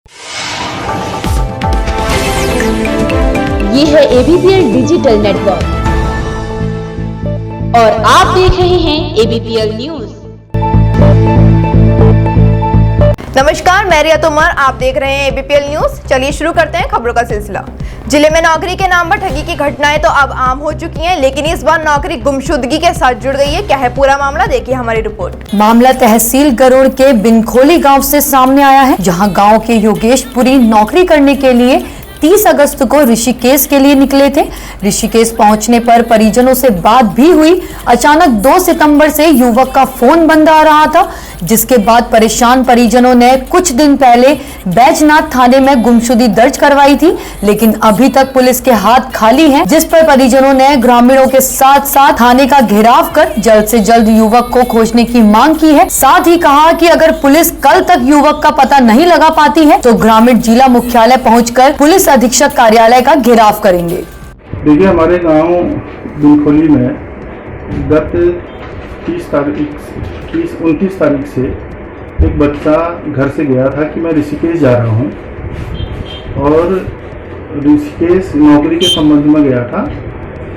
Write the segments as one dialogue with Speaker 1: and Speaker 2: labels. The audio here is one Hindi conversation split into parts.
Speaker 1: ये है ABPL डिजिटल नेटवर्क और आप देख रहे हैं ABPL न्यूज।
Speaker 2: नमस्कार, मैं रिया तोमर, आप देख रहे हैं ABPL न्यूज। चलिए शुरू करते हैं खबरों का सिलसिला। जिले में नौकरी के नाम पर ठगी की घटनाएं तो अब आम हो चुकी हैं, लेकिन इस बार नौकरी गुमशुदगी के साथ जुड़ गई है। क्या है पूरा मामला, देखिए हमारी रिपोर्ट।
Speaker 3: मामला तहसील गरुड़ के बिनखोली गांव से सामने आया है, जहां गांव के योगेश पुरी नौकरी करने के लिए 30 अगस्त को ऋषिकेश के लिए निकले थे। ऋषिकेश पहुंचने पर परिजनों से बात भी हुई। अचानक 2 सितंबर से युवक का फोन बंद आ रहा था, जिसके बाद परेशान परिजनों ने कुछ दिन पहले बैजनाथ थाने में गुमशुदगी दर्ज करवाई थी, लेकिन अभी तक पुलिस के हाथ खाली हैं, जिस पर परिजनों ने ग्रामीणों के साथ साथ थाने का घेराव कर जल्द से जल्द युवक को खोजने की मांग की है। साथ ही कहा कि अगर पुलिस कल तक युवक का पता नहीं लगा पाती है तो ग्रामीण जिला मुख्यालय पहुंचकर पुलिस अधीक्षक कार्यालय का घेराव करेंगे।
Speaker 4: देखिए, हमारे गांव बिनखोली में गत 29 तारीख से एक बच्चा घर से गया था कि मैं ऋषिकेश जा रहा हूं, और ऋषिकेश नौकरी के संबंध में गया था।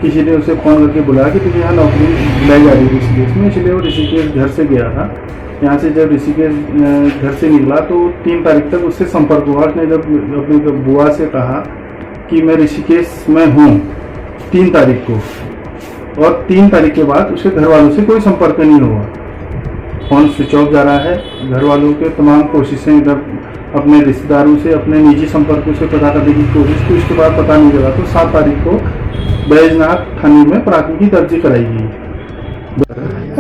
Speaker 4: किसी ने उसे फ़ोन करके बुलाया कि तुझे यहाँ नौकरी लाई जा रही है ऋषिकेश में, इसलिए वो ऋषिकेश घर से गया था। यहाँ से जब ऋषिकेश घर से निकला तो 3 तारीख तक उससे संपर्क हुआ। उसने जब अपनी बुआ से कहा कि मैं ऋषिकेश में हूँ 3 तारीख को, और 3 तारीख के बाद उसके घर वालों से कोई संपर्क नहीं हुआ। फ़ोन स्विच ऑफ जा रहा है। घर वालों के तमाम कोशिशें इधर अपने रिश्तेदारों से, अपने निजी संपर्कों से पता करने की कोशिश की, उसके बाद पता नहीं चला। तो 7 तारीख को बैजनाथ थाने में प्राथमिकी दर्ज कराई गई।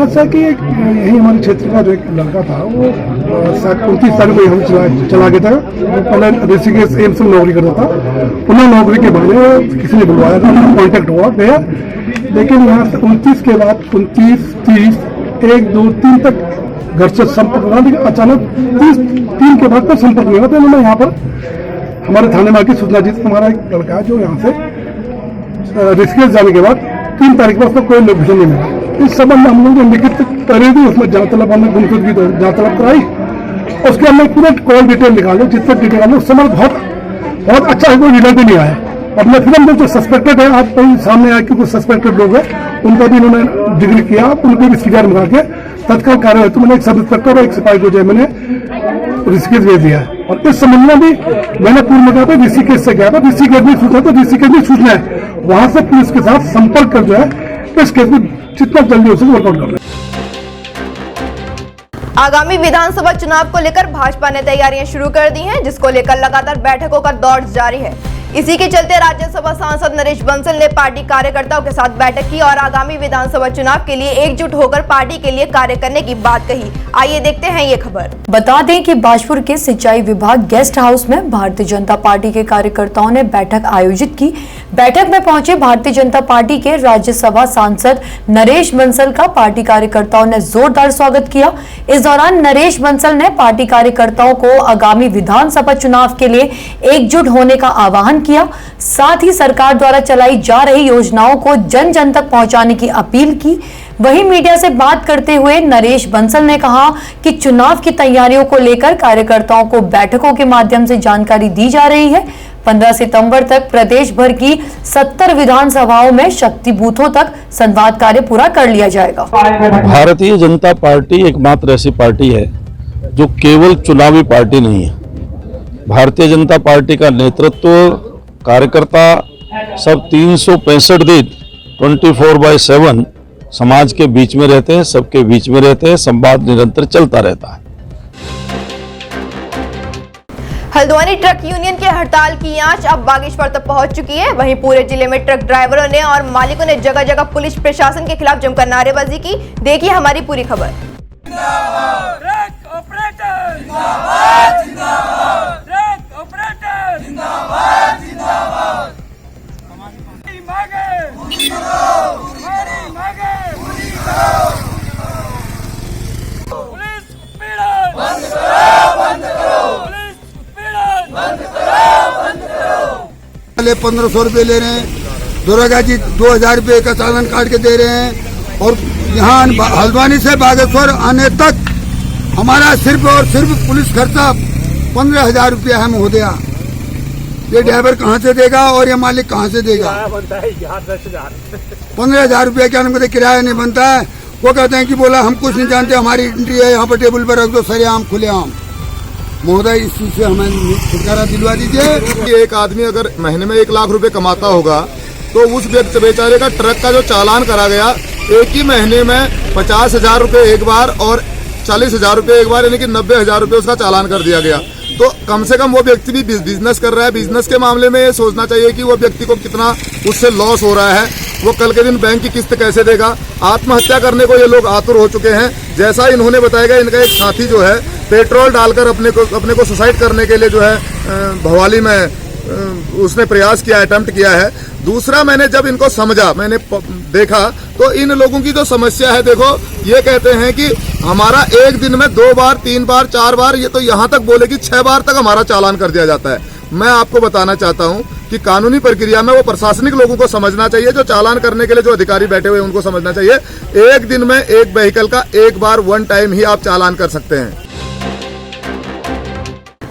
Speaker 5: ऐसा कि यही हमारे क्षेत्र का जो एक लड़का था, वो 29 तारीख को यहाँ चला गया था। वो पहले ऋषिकेश एम्स में नौकरी करता था। पुनः नौकरी के बारे में किसी ने बुलवाया था, कॉन्टेक्ट हुआ गया, लेकिन यहाँ से 29 के बाद 29, 30, 1, 2, 3 तक घर से संपर्क हुआ, लेकिन अचानक 3 के बाद तक संपर्क नहीं हुआ। तो उन्होंने यहाँ पर हमारे थाने में आके सूचना दी। हमारा एक लड़का जो यहाँ से ऋषिकेश जाने के बाद 3 तारीख को उसको कोई लोकेशन नहीं मिला। इस संबंध में हम लोग जो लिखित करे थे, उसमें जांच तलब हमने गुमशुदगी जांच तलब कराई। उसके हमने पूरे कॉल डिटेल निकाले, जितने डिटेल निकाले उस समय बहुत अच्छा है, कोई रिजल्ट नहीं आया। अपने फिल्म जो सस्पेक्टेड है, आज कहीं सामने आया कि कुछ सस्पेक्टेड लोग हैं, उनका भी इन्होंने जिक्र किया, उनको भी सीआर मंगा के तत्काल कार्रवाई। तो मैंने एक सब इंस्पेक्टर और एक सिपाही को जो है मैंने ऋषिकेश भेज दिया है। और इस संबंध में भी मैंने पूर्व में कहा था ऋषिकेश से गया था, ऋषिकेश में सूचना, तो ऋषिकेश में सूचना है, वहां से पुलिस के साथ संपर्क कर जो है इस केस में जितना जल्दी हो सके वर्कआउट कर रहे हैं।
Speaker 2: आगामी विधानसभा चुनाव को लेकर भाजपा ने तैयारियां शुरू कर दी हैं, जिसको लेकर लगातार बैठकों का दौर जारी है। इसी के चलते राज्यसभा सांसद नरेश बंसल ने पार्टी कार्यकर्ताओं के साथ बैठक की और आगामी विधानसभा चुनाव के लिए एकजुट होकर पार्टी के लिए कार्य करने की बात कही। आइए देखते हैं ये खबर।
Speaker 3: बता दें कि बाजपुर के सिंचाई विभाग गेस्ट हाउस में भारतीय जनता पार्टी के कार्यकर्ताओं ने बैठक आयोजित की। बैठक में पहुंचे भारतीय जनता पार्टी के राज्यसभा सांसद नरेश बंसल का पार्टी कार्यकर्ताओं ने जोरदार स्वागत किया। इस दौरान नरेश बंसल ने पार्टी कार्यकर्ताओं को आगामी विधानसभा चुनाव के लिए एकजुट होने का आह्वान किया। साथ ही सरकार द्वारा चलाई जा रही योजनाओं को जन जन तक पहुंचाने की अपील की। वहीं मीडिया से बात करते हुए नरेश बंसल ने कहा कि चुनाव की तैयारियों को लेकर कार्यकर्ताओं को बैठकों के माध्यम से जानकारी दी जा रही है। 15 सितंबर तक प्रदेश भर की 70 विधानसभाओं में शक्ति बूथों तक संवाद कार्य पूरा कर लिया जाएगा।
Speaker 6: भारतीय जनता पार्टी एकमात्र ऐसी पार्टी है जो केवल चुनावी पार्टी नहीं है। भारतीय जनता पार्टी का नेतृत्व, कार्यकर्ता सब 365 दिन 24/7 समाज के बीच में रहते हैं, सबके बीच में रहते हैं, संवाद निरंतर चलता रहता है।
Speaker 2: हल्द्वानी ट्रक यूनियन के हड़ताल की आंच अब बागेश्वर तक पहुंच चुकी है। वहीं पूरे जिले में ट्रक ड्राइवरों ने और मालिकों ने जगह जगह पुलिस प्रशासन के खिलाफ जमकर नारेबाजी की। देखिए हमारी पूरी खबर।
Speaker 7: पहले 1500 रुपये ले रहे हैं, दुर्गा जी 2000 रुपये का चालान काट के दे रहे हैं, और यहाँ हल्द्वानी से बागेश्वर आने तक हमारा सिर्फ और सिर्फ पुलिस खर्चा 15,000 रुपया है महोदया। ये ड्राइवर कहाँ से देगा और ये मालिक कहाँ से देगा? 15,000 रुपया क्या हमको किराया नहीं बनता है। वो कहते हैं कि बोला हम कुछ नहीं जानते, हमारी एंट्री है, यहाँ पर टेबल पर रख दो, सरेआम खुलेआम। महोदय इस चीज से हमें छुटकारा दिलवा दीजिए।
Speaker 8: एक आदमी अगर महीने में 1 लाख रुपए कमाता होगा तो उस व्यक्ति बेचारे का ट्रक का जो चालान करा गया एक ही महीने में 50,000 रुपए एक बार और 40,000 रुपए एक बार, यानी कि 90,000 रुपए उसका चालान कर दिया गया। तो कम से कम वो व्यक्ति भी बिजनेस कर रहा है। बिजनेस के मामले में ये सोचना चाहिए कि वो व्यक्ति को कितना उससे लॉस हो रहा है, वो कल के दिन बैंक की किस्त कैसे देगा। आत्महत्या करने को ये लोग आतुर हो चुके हैं। जैसा इन्होंने बताया, इनका एक साथी जो है पेट्रोल डालकर अपने को सुसाइड करने के लिए जो है भवाली में उसने प्रयास किया, अटेम्प्ट किया है। दूसरा, मैंने जब इनको समझा, मैंने देखा तो इन लोगों की जो समस्या है, देखो ये कहते हैं कि हमारा एक दिन में 2 बार 3 बार 4 बार, ये तो यहाँ तक बोले कि 6 बार तक हमारा चालान कर दिया जाता है। मैं आपको बताना चाहता हूँ कि कानूनी प्रक्रिया में वो प्रशासनिक लोगों को समझना चाहिए, जो चालान करने के लिए जो अधिकारी बैठे हुए हैं उनको समझना चाहिए। एक दिन में एक व्हीकल का एक बार 1 टाइम ही आप चालान कर सकते हैं।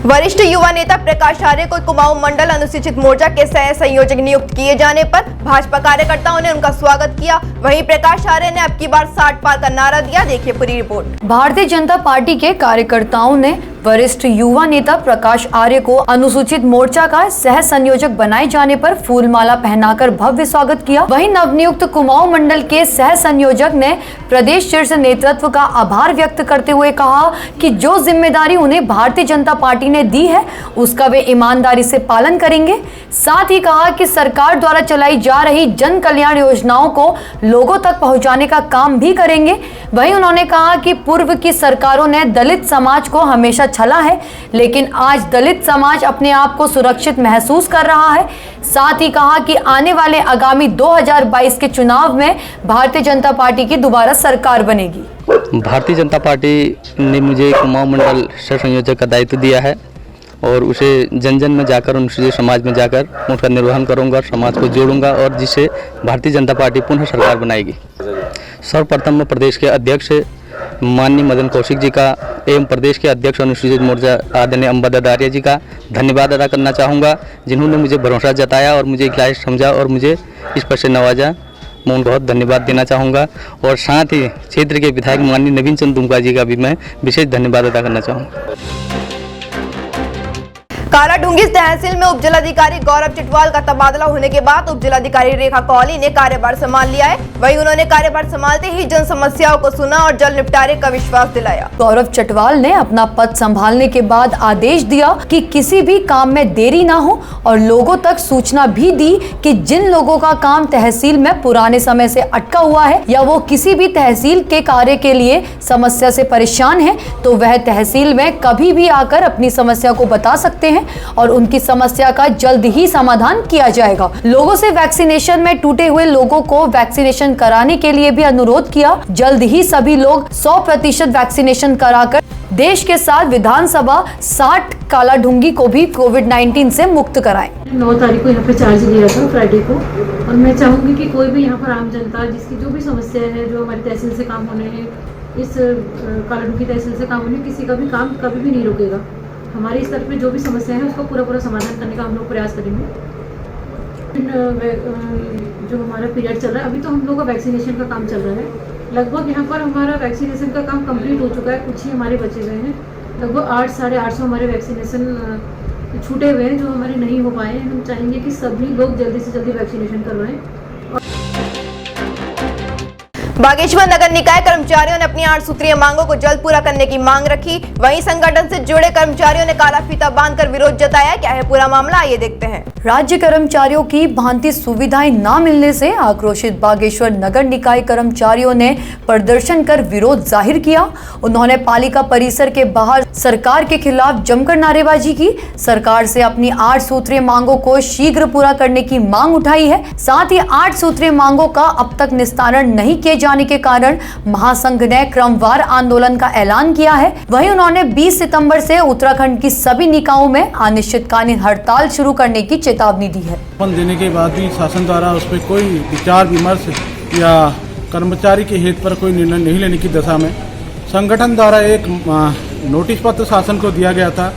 Speaker 2: वरिष्ठ युवा नेता प्रकाश आर्य को कुमाऊं मंडल अनुसूचित मोर्चा के सह संयोजक नियुक्त किए जाने पर भाजपा कार्यकर्ताओं ने उनका स्वागत किया। वहीं प्रकाश आर्य ने अब की बार 60 पार का नारा दिया। देखिए पूरी रिपोर्ट।
Speaker 3: भारतीय जनता पार्टी के कार्यकर्ताओं ने वरिष्ठ युवा नेता प्रकाश आर्य को अनुसूचित मोर्चा का सह संयोजक बनाए जाने पर फूलमाला पहनाकर भव्य स्वागत किया। वहीं नवनियुक्त कुमाऊं मंडल के सह संयोजक ने प्रदेश शीर्ष नेतृत्व का आभार व्यक्त करते हुए कहा कि जो जिम्मेदारी उन्हें भारतीय जनता पार्टी ने दी है उसका वे ईमानदारी से पालन करेंगे। साथ ही कहा कि सरकार द्वारा चलाई जा रही जन कल्याण योजनाओं को लोगों तक पहुंचाने का काम भी करेंगे। वहीं उन्होंने कहा कि पूर्व की सरकारों ने दलित समाज को हमेशा छला है, लेकिन आज दलित समाज अपने आप को सुरक्षित महसूस कर रहा है। साथ ही कहा कि आने वाले आगामी 2022 के चुनाव में भारतीय जनता पार्टी की दोबारा सरकार बनेगी।
Speaker 9: भारतीय जनता पार्टी ने मुझे कुमाऊं मंडल सह संयोजक का दायित्व दिया है और उसे जन जन में जाकर, उनसे समाज में जाकर उसका निर्वहन करूंगा, समाज को जोड़ूंगा और जिससे भारतीय जनता पार्टी पुनः सरकार बनाएगी। सर्वप्रथम मैं प्रदेश के अध्यक्ष माननीय मदन कौशिक जी का एवं प्रदेश के अध्यक्ष अनुसूचित मोर्चा आदरणीय अंबादास आर्य जी का धन्यवाद अदा करना चाहूँगा, जिन्होंने मुझे भरोसा जताया और मुझे लायक समझा और मुझे इस पर से नवाजा। मैं उनको बहुत धन्यवाद देना चाहूँगा और साथ ही क्षेत्र के विधायक माननीय नवीन चंद्र दुमका जी का भी मैं विशेष धन्यवाद अदा करना चाहूँगा।
Speaker 2: कालाडूंगी तहसील में उपजिलाधिकारी गौरव चटवाल का तबादला होने के बाद उपजिलाधिकारी रेखा कौली ने कार्यभार संभाल लिया है। वहीं उन्होंने कार्यभार संभालते ही जन समस्याओं को सुना और जल्द निपटारे का विश्वास दिलाया।
Speaker 3: गौरव चटवाल ने अपना पद संभालने के बाद आदेश दिया कि किसी भी काम में देरी ना हो और लोगों तक सूचना भी दी कि जिन लोगों का काम तहसील में पुराने समय से अटका हुआ है या वो किसी भी तहसील के कार्य के लिए समस्या से परेशान है तो वह तहसील में कभी भी आकर अपनी समस्या को बता सकते हैं और उनकी समस्या का जल्द ही समाधान किया जाएगा। लोगों से वैक्सीनेशन में टूटे हुए लोगों को वैक्सीनेशन कराने के लिए भी अनुरोध किया। जल्द ही सभी लोग 100% वैक्सीनेशन कराकर देश के साथ विधानसभा 60 कालाढूंगी को भी कोविड-19 से मुक्त कराएं।
Speaker 10: 9 तारीख को यहाँ पे चार्ज लिया था फ्राइडे को, और मैं चाहूँगी कि कोई भी यहाँ पर आम जनता जिसकी जो भी समस्या है, जो हमारी तहसील से काम होने हैं, इस कालाढूंगी तहसील से काम होने, किसी का भी काम कभी भी नहीं रुकेगा। हमारे स्तर पे जो भी समस्या है उसको पूरा समाधान करने का हम लोग प्रयास करेंगे। जो हमारा पीरियड चल रहा है, अभी तो हम लोग का वैक्सीनेशन का काम चल रहा है। लगभग यहाँ पर हमारा वैक्सीनेशन का काम कंप्लीट हो चुका है, कुछ ही हमारे बचे हुए हैं। लगभग 800-850 हमारे वैक्सीनेशन छूटे हुए हैं जो हमारे नहीं हो पाए हैं। हम चाहेंगे कि सभी लोग जल्दी से जल्दी वैक्सीनेशन करवाएं।
Speaker 2: बागेश्वर नगर निकाय कर्मचारियों ने अपनी 8 सूत्रीय मांगों को जल्द पूरा करने की मांग रखी। वहीं संगठन से जुड़े कर्मचारियों ने काला फीता बांधकर विरोध जताया। क्या है पूरा मामला, आइए देखते हैं।
Speaker 3: राज्य कर्मचारियों की भांति सुविधाएं न मिलने से आक्रोशित बागेश्वर नगर निकाय कर्मचारियों ने प्रदर्शन कर विरोध जाहिर किया। उन्होंने पालिका परिसर के बाहर सरकार के खिलाफ जमकर नारेबाजी की। सरकार से अपनी 8 सूत्रीय मांगों को शीघ्र पूरा करने की मांग उठाई है। साथ ही 8 सूत्रीय मांगों का अब तक निस्तारण नहीं किए जाने के कारण महासंघ ने क्रमवार आंदोलन का ऐलान किया है। वहीं उन्होंने 20 सितंबर से उत्तराखंड की सभी निकायों में अनिश्चितकालीन हड़ताल शुरू करने की चेतावनी दी है।
Speaker 11: देने के बाद भी शासन द्वारा उस पर कोई विचार विमर्श या कर्मचारी के हित पर कोई निर्णय नहीं लेने की दशा में संगठन द्वारा एक नोटिस पत्र शासन को दिया गया था,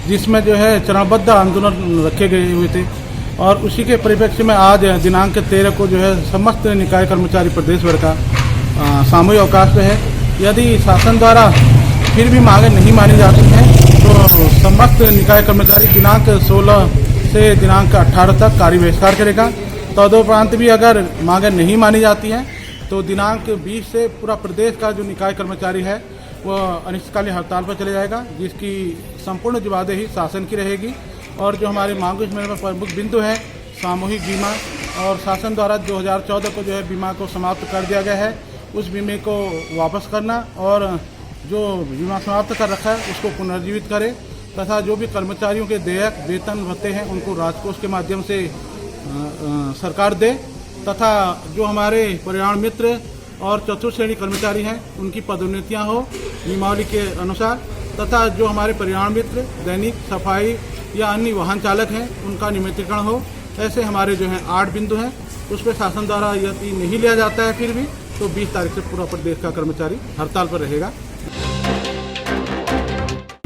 Speaker 11: जिसमें जो है चरणबद्ध आंदोलन रखे गए हुए थे। और उसी के परिप्रेक्ष्य में आज दिनांक 13 को जो है समस्त निकाय कर्मचारी प्रदेश भर का सामूहिक अवकाश है। यदि शासन द्वारा फिर भी मांगे नहीं मानी जाती हैं तो समस्त निकाय कर्मचारी दिनांक 16 से दिनांक 18 तक कार्य बहिष्कार करेगा। तदुपरांत भी अगर मांगे नहीं मानी जाती हैं तो दिनांक 20 से पूरा प्रदेश का जो निकाय कर्मचारी है वह अनिश्चितकालीन हड़ताल पर चले जाएगा, जिसकी संपूर्ण जिम्मेदारी शासन की रहेगी। और जो हमारे मांगों में प्रमुख बिंदु है सामूहिक बीमा, और शासन द्वारा 2014 को जो है बीमा को समाप्त कर दिया गया है, उस बीमे को वापस करना और जो बीमा समाप्त कर रखा है उसको पुनर्जीवित करे, तथा जो भी कर्मचारियों के देयक वेतन भत्ते हैं उनको राजकोष के माध्यम से सरकार दे, तथा जो हमारे पर्यावरण मित्र और चतुर्थ श्रेणी कर्मचारी हैं उनकी पदोन्नतियां हो नियमावली के अनुसार, तथा जो हमारे पर्यावरण मित्र दैनिक सफाई या अन्य वाहन चालक हैं उनका नियमितीकरण हो। ऐसे हमारे जो हैं 8 बिंदु हैं, उस पर शासन द्वारा यदि नहीं लिया जाता है फिर भी तो 20 तारीख से पूरा प्रदेश का कर्मचारी हड़ताल पर रहेगा।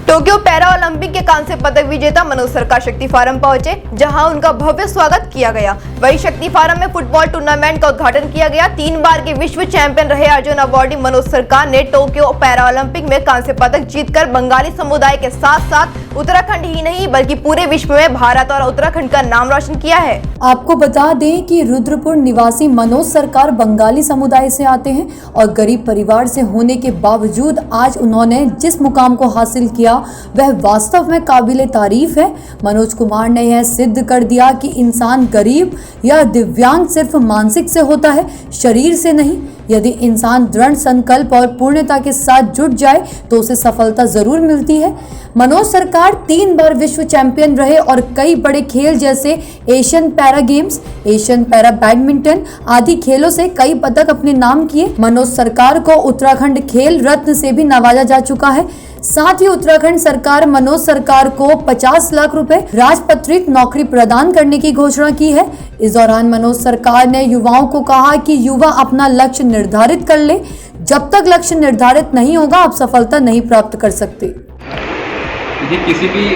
Speaker 2: टोक्यो पैरा ओलंपिक के कांस्य पदक विजेता मनोज सरकार शक्ति फार्म पहुंचे, जहां उनका भव्य स्वागत किया गया। वहीं शक्ति फार्म में फुटबॉल टूर्नामेंट का उद्घाटन किया गया। 3 बार के विश्व चैंपियन रहे अर्जुन अवार्डी मनोज सरकार ने टोक्यो पैरा ओलंपिक में कांस्य पदक जीतकर बंगाली समुदाय के साथ साथ उत्तराखंड ही नहीं बल्कि पूरे विश्व में भारत और उत्तराखंड का नाम रोशन किया है।
Speaker 3: आपको बता दें कि रुद्रपुर निवासी मनोज सरकार बंगाली समुदाय से आते हैं और गरीब परिवार से होने के बावजूद आज उन्होंने जिस मुकाम को हासिल किया वह वास्तव में काबिले तारीफ है। मनोज कुमार ने यह सिद्ध कर दिया कि इंसान गरीब या दिव्यांग सिर्फ मानसिक से होता है, शरीर से नहीं। यदि इंसान दृढ़ संकल्प और पूर्णता के साथ जुट जाए तो उसे सफलता जरूर मिलती है। मनोज सरकार 3 बार विश्व चैंपियन रहे और कई बड़े खेल जैसे Asian para games, Asian para badminton आदि खेलों से कई पदक अपने नाम किए। मनोज सरकार को उत्तराखंड खेल रत्न से भी नवाजा जा चुका है। साथ ही उत्तराखंड सरकार मनोज सरकार को 50 लाख रुपए राजपत्रित नौकरी प्रदान करने की घोषणा की है। इस दौरान मनोज सरकार ने युवाओं को कहा कि युवा अपना लक्ष्य निर्धारित कर ले। जब तक लक्ष्य निर्धारित नहीं होगा आप सफलता नहीं प्राप्त कर सकते।
Speaker 12: देखिए, किसी भी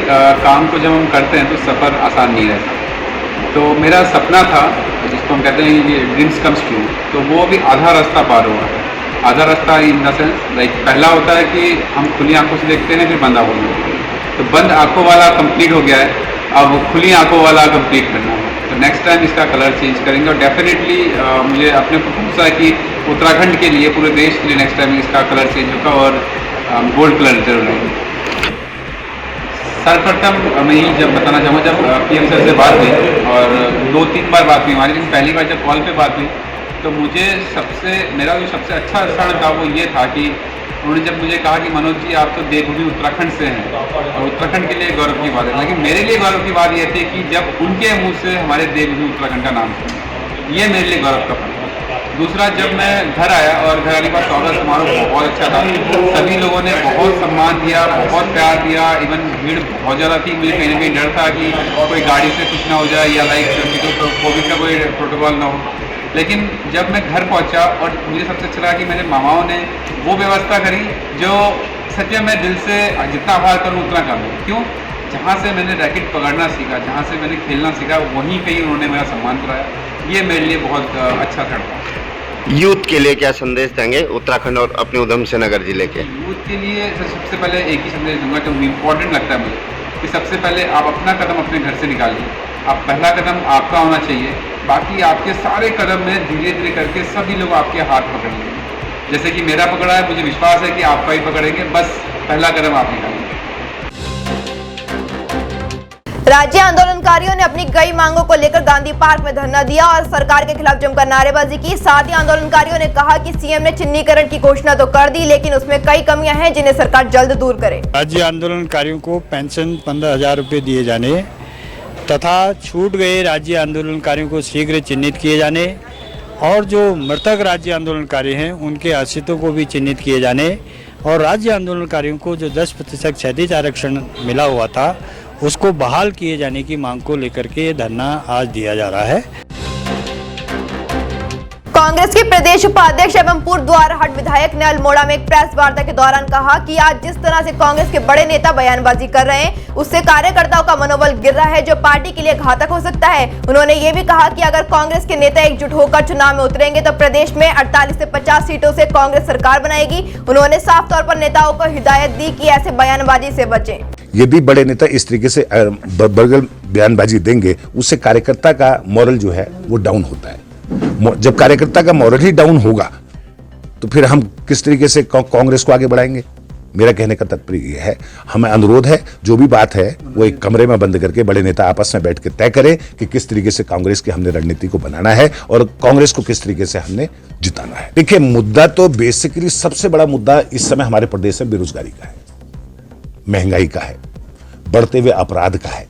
Speaker 12: काम को जब हम करते हैं तो सफ़र आसान नहीं रहता। तो मेरा सपना था जिसको हम कहते हैं ये ड्रीम्स कम्स ट्रू, तो वो भी आधा रास्ता पार हुआ। आधा रास्ता इन द सेंस लाइक पहला होता है कि हम खुली आंखों से देखते हैं फिर बंद आंखों से, तो बंद आंखों वाला कंप्लीट हो गया है, अब खुली आंखों वाला कंप्लीट करना है। तो नेक्स्ट टाइम इसका कलर चेंज करेंगे और डेफिनेटली मुझे अपने को भरोसा है कि उत्तराखंड के लिए पूरे देश के लिए नेक्स्ट टाइम इसका कलर चेंज होगा और गोल्ड कलर जरूर लेंगे। सर्वप्रथम मैं यही जब बताना चाहूँगा, जब PM सर से बात हुई और 2-3 बार बात हुई हमारी, लेकिन पहली बार जब कॉल पे बात हुई तो मुझे मेरा जो सबसे अच्छा क्षण था वो ये था कि उन्होंने जब मुझे कहा कि मनोज जी आप तो देवभूमि उत्तराखंड से हैं और उत्तराखंड के लिए गौरव की बात है, लेकिन मेरे लिए गौरव की बात ये थी कि जब उनके मुंह से हमारे देवभूमि उत्तराखंड का नाम सुना, ये मेरे लिए गौरव का पल था। दूसरा, जब मैं घर आया और घर आने का स्वागत समारोह बहुत अच्छा था, सभी लोगों ने बहुत सम्मान दिया, बहुत प्यार दिया, इवन भीड़ बहुत ज़्यादा थी। मुझे कहीं ना कहीं डर था कि कोई गाड़ी से कुछ ना हो जाए या लाइक कोविड का कोई प्रोटोकॉल ना हो। लेकिन जब मैं घर पहुंचा और मुझे सबसे अच्छा लगा कि मेरे मामाओं ने वो व्यवस्था करी जो सच में मैं दिल से जितना आभार करूँ उतना कम है। क्यों? जहाँ से मैंने रैकेट पकड़ना सीखा, जहाँ से मैंने खेलना सीखा, वहीं कहीं उन्होंने मेरा सम्मान कराया। ये मेरे लिए बहुत अच्छा क्षण था।
Speaker 13: यूथ के लिए क्या संदेश देंगे उत्तराखंड और अपने उधम सिंह नगर जिले के?
Speaker 12: यूथ के लिए सबसे पहले एक ही संदेश दूंगा जो इम्पोर्टेंट लगता है मुझे, कि सबसे पहले आप अपना कदम अपने घर से निकालिए। आप पहला कदम आपका होना चाहिए, बाकी आपके सारे कदम में धीरे धीरे करके सभी लोग आपके हाथ पकड़ लेंगे। जैसे कि मेरा पकड़ा है, मुझे विश्वास है कि आपका ही पकड़ेंगे। बस पहला कदम आप निकालेंगे।
Speaker 2: राज्य आंदोलनकारियों ने अपनी कई मांगों को लेकर गांधी पार्क में धरना दिया और सरकार के खिलाफ जमकर नारेबाजी की। साथ ही आंदोलनकारियों ने कहा कि सीएम ने चिन्हीकरण की घोषणा तो कर दी, लेकिन उसमें कई कमियां हैं जिन्हें सरकार जल्द दूर करे।
Speaker 14: राज्य आंदोलनकारियों को पेंशन 15,000 रुपये दिए जाने तथा छूट गए राज्य आंदोलनकारियों को शीघ्र चिन्हित किए जाने और जो मृतक राज्य आंदोलनकारी हैं उनके आश्रितों को भी चिन्हित किए जाने और राज्य आंदोलनकारियों को जो 10% क्षैतिज आरक्षण मिला हुआ था उसको बहाल किए जाने की मांग को लेकर के धरना आज दिया जा रहा है।
Speaker 2: कांग्रेस के प्रदेश उपाध्यक्ष एवं पूर्व द्वारहट विधायक ने अल्मोड़ा में एक प्रेस वार्ता के दौरान कहा कि आज जिस तरह से कांग्रेस के बड़े नेता बयानबाजी कर रहे हैं उससे कार्यकर्ताओं का मनोबल गिर रहा है, जो पार्टी के लिए घातक हो सकता है। उन्होंने ये भी कहा कि अगर कांग्रेस के नेता एकजुट होकर चुनाव में उतरेंगे तो प्रदेश में 48 से 50 सीटों से कांग्रेस सरकार बनाएगी। उन्होंने साफ तौर पर नेताओं को हिदायत दी कि ऐसे बयानबाजी से बचें।
Speaker 15: यदि बड़े नेता इस तरीके से बर्गर बयानबाजी देंगे उससे कार्यकर्ता का मॉरल जो है वो डाउन होता है। जब कार्यकर्ता का मॉरल ही डाउन होगा तो फिर हम किस तरीके से कांग्रेस को आगे बढ़ाएंगे। मेरा कहने का तात्पर्य यह है, हमें अनुरोध है जो भी बात है वो एक कमरे में बंद करके बड़े नेता आपस में बैठ के तय करें कि किस तरीके से कांग्रेस की हमने रणनीति को बनाना है और कांग्रेस को किस तरीके से हमने जिताना है। देखिए, मुद्दा तो बेसिकली सबसे बड़ा मुद्दा इस समय हमारे प्रदेश में बेरोजगारी का है, महंगाई का है, बढ़ते हुए अपराध का है।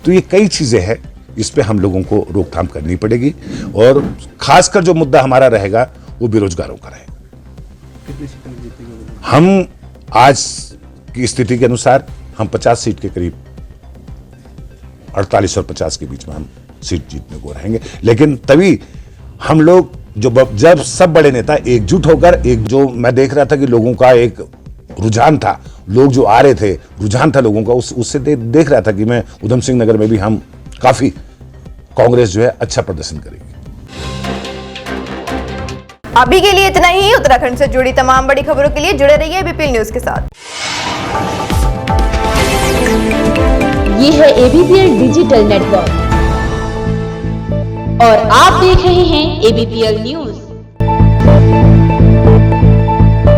Speaker 15: तो ये कई चीजें हैं, इस पे हम लोगों को रोकथाम करनी पड़ेगी और खासकर जो मुद्दा हमारा रहेगा वो बेरोजगारों का रहेगा। हम आज की स्थिति के अनुसार हम 50 सीट के करीब 48 और 50 के बीच में हम सीट जीतने को रहेंगे। लेकिन तभी हम लोग जब सब बड़े नेता एकजुट होकर जो मैं देख रहा था कि लोगों का एक रुझान था, लोग जो आ रहे थे, रुझान था लोगों का, उससे देख रहा था कि मैं उधम सिंह नगर में भी हम काफी कांग्रेस जो है अच्छा प्रदर्शन करेगी।
Speaker 2: अभी के लिए इतना ही। उत्तराखंड से जुड़ी तमाम बड़ी खबरों के लिए जुड़े रहिए एबीपी न्यूज के साथ।
Speaker 1: ये है एबीपीएल डिजिटल नेटवर्क और आप देख रहे हैं एबीपीएल न्यूज।